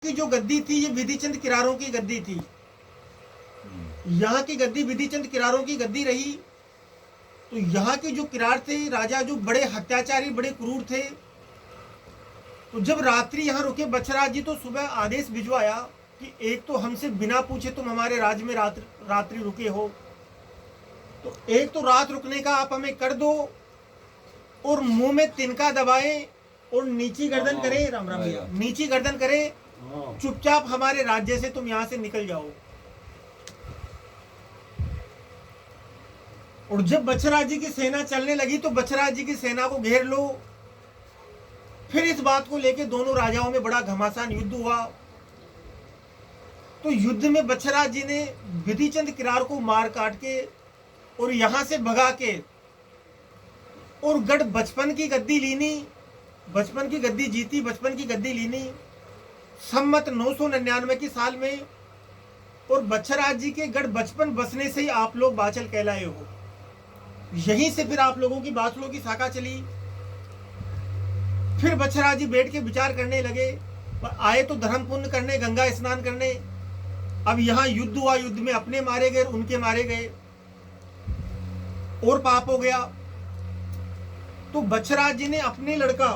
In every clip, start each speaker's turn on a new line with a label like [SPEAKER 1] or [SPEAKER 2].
[SPEAKER 1] की जो गद्दी थी ये विधिचंद किरारों की गद्दी थी। यहाँ की गद्दी विधिचंद किरारों की गद्दी रही। तो यहाँ के जो किरार थे राजा, जो बड़े हत्याचारी, बड़े क्रूर थे। तो जब रात्रि यहाँ रुके बछराज जी, तो सुबह आदेश भिजवाया कि एक तो हमसे बिना पूछे तुम हमारे राज्य में रात्रि रुके हो, तो एक तो रात रुकने का आप हमें कर दो, और मुंह में तिनका दबाए और नीची गर्दन करे, राम राम भैया, नीची गर्दन करे, चुपचाप हमारे राज्य से तुम यहां से निकल जाओ। और जब बछराज जी की सेना चलने लगी तो बछराज जी की सेना को घेर लो। फिर इस बात को लेकर दोनों राजाओं में बड़ा घमासान युद्ध हुआ। तो युद्ध में बछराज जी ने विधिचंद किरार को मार काट के और यहां से भगा के और गढ़ बचपन की गद्दी लीनी, बचपन की गद्दी जीती, बचपन की गद्दी लीनी सम्मत 999 की साल में। और बछराज जी के गढ़ बचपन बसने से ही आप लोग बाचल कहलाए हो। यहीं से फिर आप लोगों की बाचलों की शाखा चली। फिर बछराज जी बैठ के विचार करने लगे, आए तो धर्म पुण्य करने, गंगा स्नान करने। अब यहाँ युद्ध हुआ, युद्ध में अपने मारे गए, उनके मारे गए, और पाप हो गया। तो बछराज जी ने अपने लड़का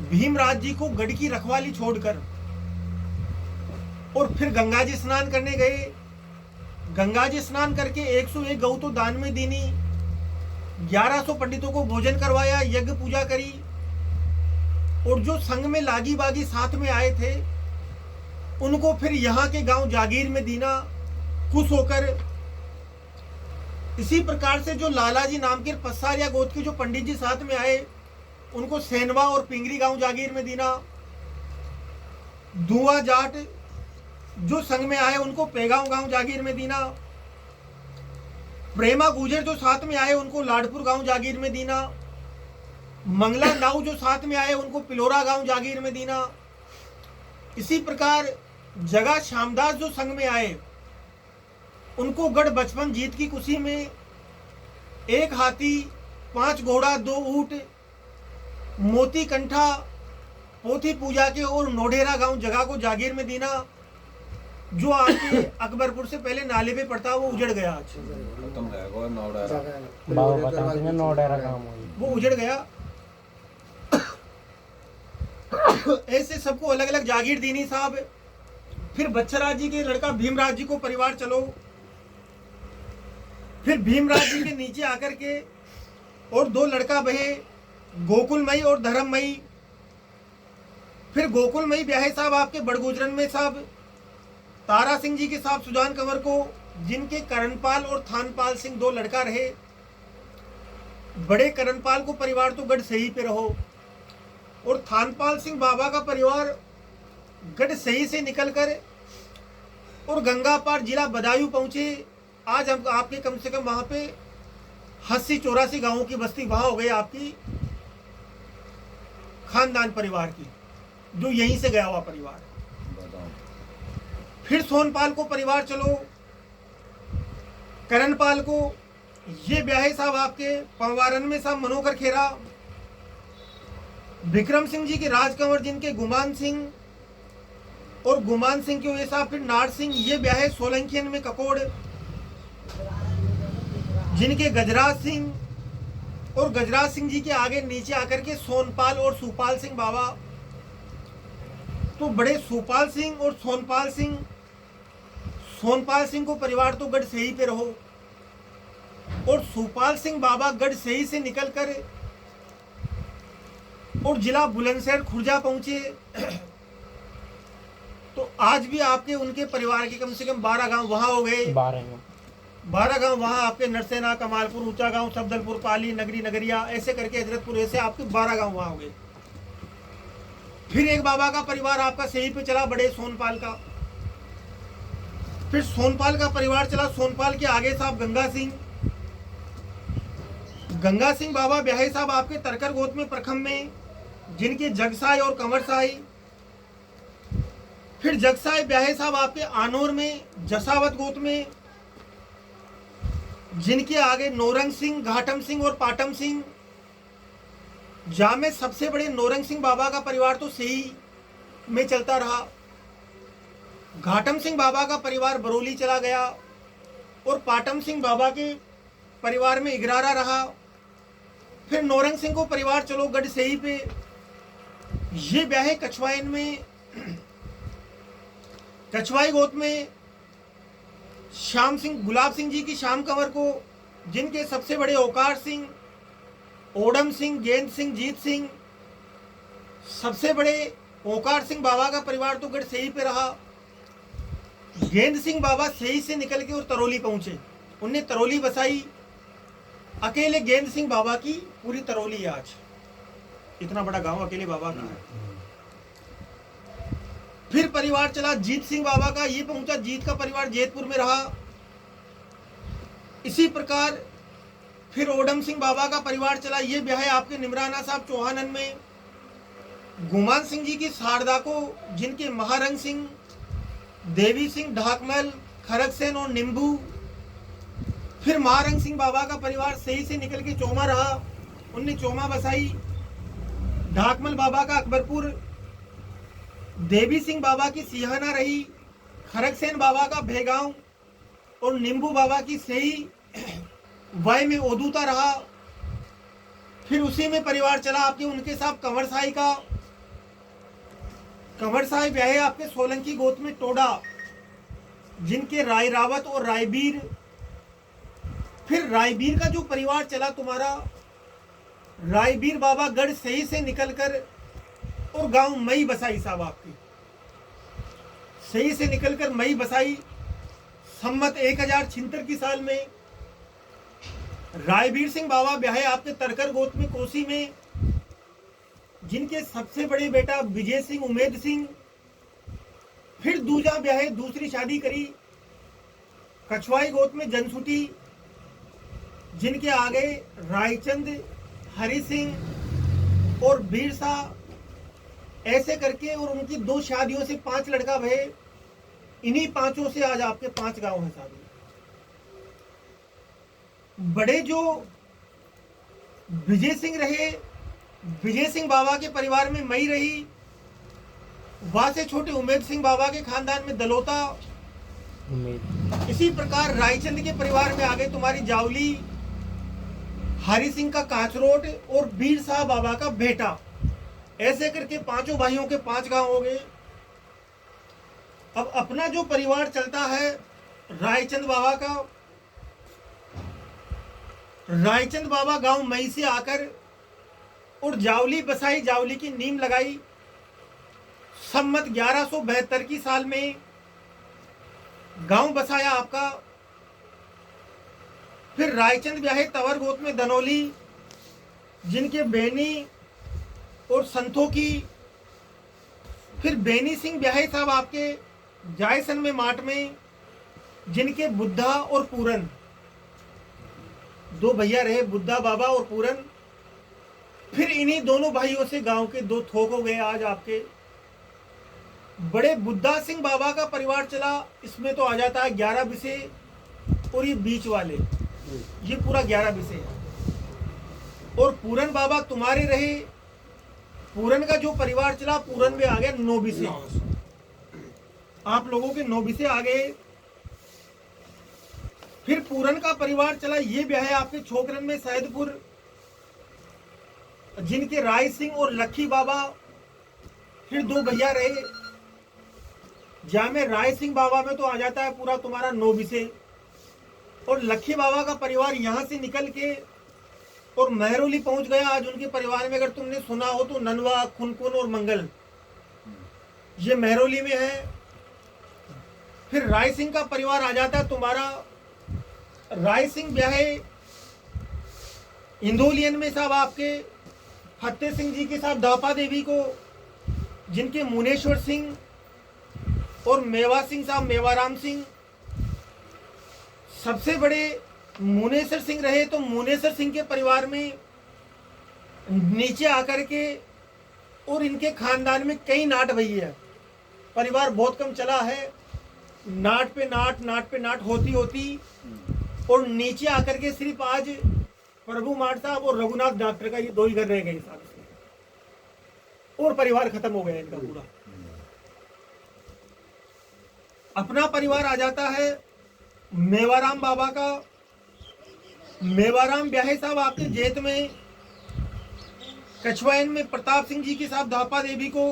[SPEAKER 1] भीमराज जी को गढ़ की रखवाली छोड़कर और फिर गंगा जी स्नान करने गए। गंगा जी स्नान करके 101 गऊ तो दान में दीनी, 1100 पंडितों को भोजन करवाया, यज्ञ पूजा करी। और जो संग में लागी बागी साथ में आए थे उनको फिर यहाँ के गांव जागीर में दीना, खुश होकर। इसी प्रकार से जो लालाजी नाम के पस्सारिया गोत्र के जो पंडित जी साथ में आए उनको सेनवा और पिंगरी गांव जागीर में दीना। धुआं जाट जो संग में आए उनको पेगांव गांव जागीर में दीना। प्रेमा गुजर जो साथ में आए उनको लाडपुर गांव जागीर में दीना। मंगला नाव जो साथ में आए उनको पिलोरा गांव जागीर में दीना। इसी प्रकार जगा श्यामदास जो संग में आए उनको गढ़ बचपन जीत की खुशी में 1 हाथी, 5 घोड़ा, 2 ऊंट, मोती कंठा, पोथी पूजा के और नोढेरा गांव जगह को जागीर में दीना। जो आपके अकबरपुर से पहले नाले पे पड़ता वो उजड़ गया, वो उजड़ गया। ऐसे सबको अलग अलग जागीर दीनी साहब। फिर बच्छराज जी के लड़का भीमराज जी को परिवार चलो। फिर भीमराज जी के नीचे आकर के और 2 लड़का बहे, गोकुलमयी और धर्ममयी। फिर गोकुलमयी ब्याहे साहब आपके बड़गुजरन में साहब तारा सिंह जी के साहब सुजान कंवर को, जिनके करणपाल और थानपाल सिंह 2 लड़का रहे। बड़े करणपाल को परिवार तो गढ़ सही पे रहो, और थानपाल सिंह बाबा का परिवार गढ़ सही से निकलकर और गंगा पार जिला बदायूं पहुंचे। आज हम आपके कम से कम वहां पे 80-84 गांवों की बस्ती वहां हो गई आपकी खानदान परिवार की, जो यहीं से गया हुआ परिवार। फिर सोनपाल को परिवार चलो, करणपाल को, ये ब्याहे साहब आपके पंवारन में साहब मनोकर खेरा। विक्रम सिंह जी के राजकंवर जिनके गुमान सिंह, और गुमान सिंह के हुए साहब फिर नार सिंह। ये ब्याहे सोलंकियन में ककोड़, जिनके गजराज सिंह, और गजराज सिंह जी के आगे नीचे आकर के सोनपाल और सुपाल सिंह बाबा। तो बड़े सुपाल सिंह और सोनपाल सिंह, सोनपाल सिंह को परिवार तो गढ़ सही पे रहो, और सुपाल सिंह बाबा गढ़ सही से निकलकर और जिला बुलंदशहर खुर्जा पहुंचे। तो आज भी आपके उनके परिवार के कम से कम 12 गांव वहां हो गए। 12 गांव वहां आपके नरसेना, कमालपुर, ऊंचा गांव, सफदलपुर, पाली, नगरी, नगरिया, ऐसे करके हजरतपुर, ऐसे आपके 12 गांव वहां हो गए। फिर एक बाबा का परिवार आपका सही पे चला, बड़े सोनपाल का। फिर सोनपाल का परिवार चला, सोनपाल के आगे साहब गंगा सिंह। गंगा सिंह बाबा ब्याहे साहब आपके तरकर गोत में प्रखम में, जिनके जगसाई और कंवर साई। फिर जगसाई ब्याहे साहब आपके आनोर में, जसावत गोत में, जिनके आगे नौरंग सिंह, घाटम सिंह और पाटम सिंह। जहाँ में सबसे बड़े नौरंग सिंह बाबा का परिवार तो सही में चलता रहा। घाटम सिंह बाबा का परिवार बरौली चला गया और पाटम सिंह बाबा के परिवार में इगरारा रहा। फिर नौरंग सिंह को परिवार चलो गढ़सही पे। ये ब्याहे कछवाइन में, कछवाई गोत में श्याम सिंह, गुलाब सिंह जी की श्याम कंवर को, जिनके सबसे बड़े औकार सिंह, ओडम सिंह, गेंद सिंह, जीत सिंह, सबसे बड़े औकार सिंह बाबा का परिवार तो गढ़सही पे रहा। गेंद सिंह बाबा सही से निकल के और तरौली पहुंचे, उनने तरौली बसाई। अकेले गेंद सिंह बाबा की पूरी तरौली आज, इतना बड़ा गांव अकेले बाबा का है। फिर परिवार चला जीत सिंह बाबा का, ये पहुंचा, जीत का परिवार जैतपुर में रहा। इसी प्रकार फिर ओडम सिंह बाबा का परिवार चला, ये ब्याह आपके निमराना साहब चौहानन में। गुमान सिंह जी की शारदा को, जिनके महारंग सिंह, देवी सिंह, ढाकमल, खरगसेन और निम्बू। फिर महारंग सिंह बाबा का परिवार सही से निकल के चोमा रहा, उनने चोमा बसाई। ढाकमल बाबा का अकबरपुर, देवी सिंह बाबा की सिहाना रही, खरगसेन बाबा का भेगांव और निम्बू बाबा की सही वय में ओदूता रहा। फिर उसी में परिवार चला आपके उनके साथ कंवर साई का। कंवर साई ब्याहे आपके सोलंकी गोत में टोडा, जिनके राय रावत और रायबीर। फिर रायबीर का जो परिवार चला तुम्हारा, रायबीर बाबा गढ़ सही से निकलकर और गांव मई बसाई साहब आपकी, सही से निकलकर मई बसाई। सम्मत 1076 की साल में रायबीर सिंह बाबा ब्याहे आपके तरकर गोत में कोसी में, जिनके सबसे बड़े बेटा विजय सिंह, उमेद सिंह। फिर दूजा ब्याहे दूसरी शादी करी कछवाई गोत में जनसुटी, जिनके आगे रायचंद, हरि सिंह और बीरसा, ऐसे करके और उनकी 2 शादियों से 5 लड़का भये। इन्हीं 5 से आज आपके 5 गांव हैं साहब। बड़े जो विजय सिंह रहे, विजय सिंह बाबा के परिवार में मई रही। वहां से छोटे उमेद सिंह बाबा के खानदान में दलोता। इसी प्रकार रायचंद के परिवार में आगे तुम्हारी जावली, हरि सिंह का काचरोट और बीर साहब बाबा का बेटा। ऐसे करके 5 भाइयों के 5 गांव हो गए। अब अपना जो परिवार चलता है रायचंद बाबा का, रायचंद बाबा गांव मई से आकर और जावली बसाई, जावली की नींव लगाई। सम्मत 1172 की साल में गांव बसाया आपका। फिर रायचंद ब्याहे तवर गोत में दनौली, जिनके बेनी और संतों की। फिर बेनी सिंह ब्याहे साहब आपके जायसन में माट में, जिनके बुद्धा और पूरन, 2 भैया रहे, बुद्धा बाबा और पूरन। फिर इन्हीं दोनों भाइयों से गांव के 2 थोक हो गए आज आपके। बड़े बुद्धा सिंह बाबा का परिवार चला, इसमें तो आ जाता है 11 बिसे और ये बीच वाले, ये पूरा 11 बिसे है। और पूरन बाबा तुम्हारे रहे, पूरन का जो परिवार चला, पूरन में आ गया 9 बिसे, आप लोगों के 9 बिसे आ गए। फिर पूरन का परिवार चला, ये ब्याह है आपके छोकरन में सैदपुर, जिनके राय सिंह और लखी बाबा। फिर 2 भैया रहे, जहां में राय सिंह बाबा में तो आ जाता है पूरा तुम्हारा 9 बिसे। और लखी बाबा का परिवार यहां से निकल के और महरौली पहुंच गया। आज उनके परिवार में अगर तुमने सुना हो तो ननवा, खुनकुन और मंगल, ये महरौली में है। फिर राय सिंह का परिवार आ जाता है तुम्हारा, राय सिंह ब्याहे इंदौलियन में साहब आपके फतेह सिंह जी के साथ दापा देवी को, जिनके मुनेश्वर सिंह और मेवा सिंह साहब मेवाराम सिंह। सबसे बड़े मुनेसर सिंह रहे, तो मुनेसर सिंह के परिवार में नीचे आकर के और इनके खानदान में कई नाट भैया, परिवार बहुत कम चला है। नाट पे नाट, नाट पे नाट होती होती और नीचे आकर के सिर्फ आज प्रभु माट साहब और रघुनाथ डॉक्टर का ये 2 ही घर रह गए साहब, और परिवार खत्म हो गया इनका पूरा। अपना परिवार आ जाता है मेवाराम बाबा का। मेवाराम ब्याहे साहब आपके जेत में कछवाइन में प्रताप सिंह जी के साथ धापा देवी को,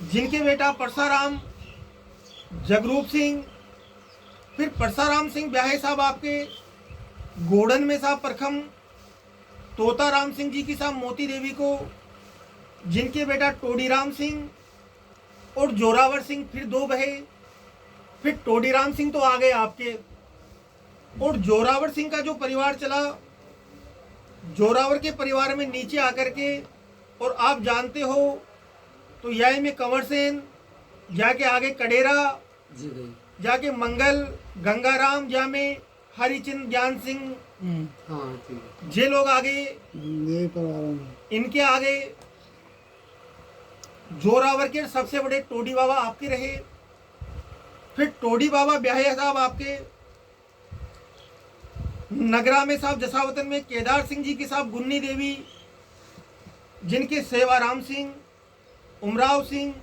[SPEAKER 1] जिनके बेटा परसाराम जगरूप सिंह, फिर परसाराम सिंह ब्याहे साहब आपके गोड़न में साहब परखम तोता राम सिंह जी की साहब मोती देवी को, जिनके बेटा टोडीराम सिंह और जोरावर सिंह, फिर दो बहे। फिर टोडीराम सिंह तो आ गए आपके, और जोरावर सिंह का जो परिवार चला, जोरावर के परिवार में नीचे आकर के, और आप जानते हो तो यह में कंवर सेन, जाके आगे कडेरा, जाके मंगल गंगाराम, जा में हरिचंद ज्ञान सिंह, जे लोग आगे, इनके आगे जोरावर के सबसे बड़े टोडी बाबा आपके रहे। फिर टोडी बाबा ब्याहे साहब आपके नगरा में साहब जसावतन में केदार सिंह जी की साहब गुन्नी देवी, जिनके सेवाराम सिंह, उमराव सिंह,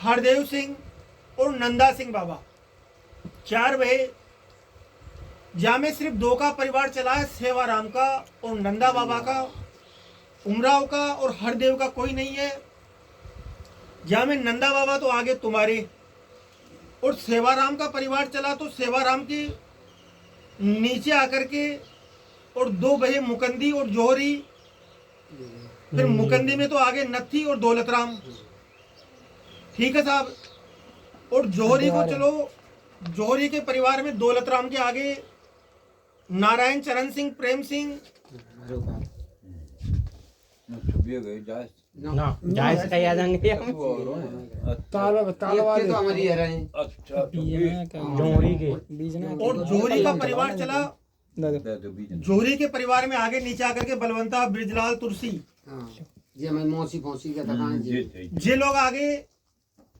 [SPEAKER 1] हरदेव सिंह और नंदा सिंह बाबा, चार बहे। जा में सिर्फ दो का परिवार चला है, सेवाराम का और नंदा बाबा का। उमराव का और हरदेव का कोई नहीं है। जा में नंदा बाबा तो आगे तुम्हारे, और सेवाराम का परिवार चला तो सेवाराम के नीचे आकर के, और दो बहे मुकंदी और जोहरी। फिर मुकंदी में तो आगे नत्थी और दौलतराम, ठीक है साहब। और जोहरी को चलो, जोहरी के परिवार में दौलतराम के आगे नारायण चरण सिंह, प्रेम सिंह, और जोहरी का परिवार चला। जोहरी के परिवार में आगे नीचे आकर के बलवंता, ब्रिजलाल, तुलसी, जे लोग आगे।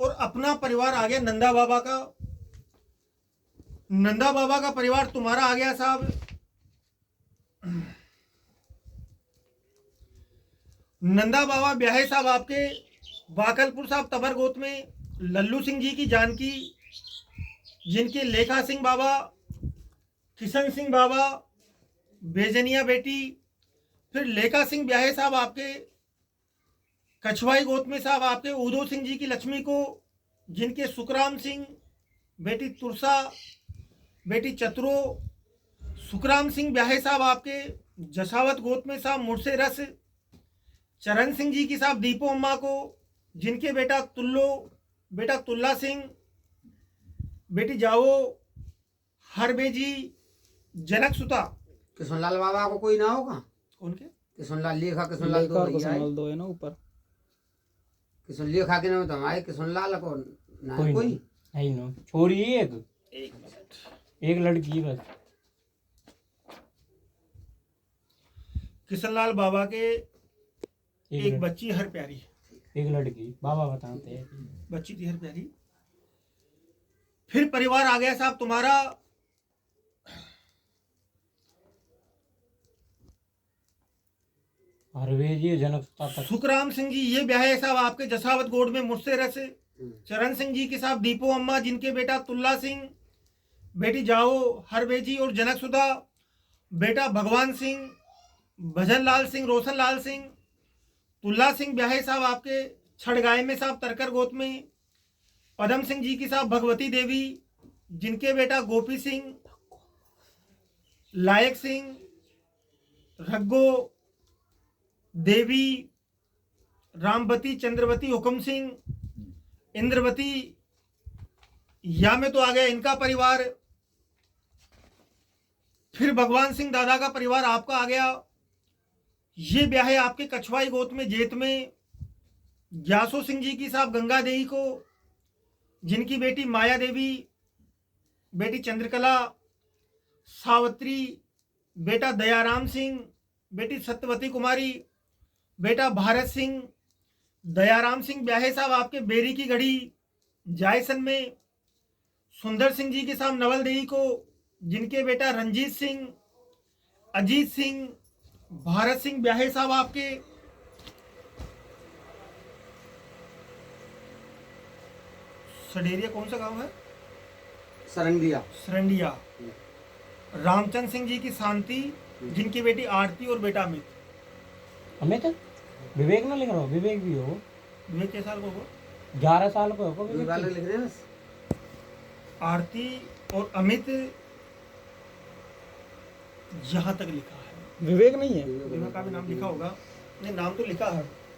[SPEAKER 1] और अपना परिवार आ गया नंदा बाबा का। नंदा बाबा का परिवार तुम्हारा आ गया साहब। नंदा बाबा ब्याहे साहब आपके बाकलपुर साहब तबरगोत में लल्लू सिंह जी की जानकी, जिनके लेखा सिंह बाबा, किशन सिंह बाबा, बेजनिया बेटी। फिर लेखा सिंह ब्याहे साहब आपके कछवाई गोत में साहब आपके उदो सिंह जी की लक्ष्मी को, जिनके सुखराम सिंह, बेटी तुरसा, बेटी चतुरो। सुखराम सिंह ब्याहे साहब आपके जसावत गोत में साहब मुर्से रस, चरण सिंह जी की साहब दीपो अम्मा को, जिनके बेटा तुल्लो, बेटा तुल्ला सिंह, बेटी जाओ, हरबेजी, जनक सुता।
[SPEAKER 2] किशनलाल बाबा को कोई ना होगा?
[SPEAKER 1] उनके
[SPEAKER 2] किशनलाल लेखा, किशनलाल
[SPEAKER 3] दो है ना ऊपर।
[SPEAKER 2] किशन लेखा के नाम तो हमारे किशनलाल को ना है कोई
[SPEAKER 3] नहीं नो, छोरी एक लड़की बस।
[SPEAKER 1] किशनलाल बाबा के एक बच्ची हर प्यारी,
[SPEAKER 3] एक लड़की, बाबा बताते हैं
[SPEAKER 1] बच्ची थी हर प्यारी। फिर परिवार आ गया साहब तुम्हारा
[SPEAKER 3] हरवेजी, जनक
[SPEAKER 1] सुखराम सिंह जी, ये ब्याहे साहब आपके जसावत गोड में मुझसे रस। चरण सिंह जी के साहब दीपो अम्मा, जिनके बेटा तुल्ला सिंह, बेटी जाओ, हरबेजी और जनक सुधा। बेटा भगवान सिंह, भजन लाल सिंह, रोशन लाल सिंह। तुल्ला सिंह ब्याहे साहब आपके छड़गाय में साहब तरकर गोत में। पदम सिंह जी की साहब भगवती देवी, जिनके बेटा गोपी सिंह, लायक सिंह, रग्गो देवी, रामवती, चंद्रवती, हुक्म सिंह, इंद्रवती। या में तो आ गया इनका परिवार। फिर भगवान सिंह दादा का परिवार आपका आ गया। ये ब्याहे आपके कछवाई गोत में जेत में ग्यासो सिंह जी की साहब गंगा देवी को, जिनकी बेटी माया देवी, बेटी चंद्रकला, सावित्री, बेटा दयाराम सिंह, बेटी सत्यवती कुमारी, बेटा भारत सिंह। दयाराम सिंह ब्याहे साहब आपके बेरी की गढ़ी जायसन में। सुंदर सिंह जी के साहब नवल देवी को, जिनके बेटा रंजीत सिंह, अजीत सिंह, भारत सिंह ब्याहे साहब आपके सडेरिया कौन सा गांव है?
[SPEAKER 2] सरंगिया।
[SPEAKER 1] सरंडिया। रामचंद्र सिंह जी की शांति, जिनकी बेटी आरती और बेटा अमित।
[SPEAKER 3] अमित विवेक ना लिख रहा हो, विवेक भी हो।
[SPEAKER 1] विवेक के साल को होगा?
[SPEAKER 3] 11 साल को होगा
[SPEAKER 2] ये
[SPEAKER 3] विवेक।
[SPEAKER 2] वाले लिख रहे हैं बस।
[SPEAKER 1] आरती और अमित, यहाँ तक लिखा है।
[SPEAKER 4] विवेक नहीं है।
[SPEAKER 1] विवेक का भी नाम लिखा होगा, नहीं नाम तो लिखा है।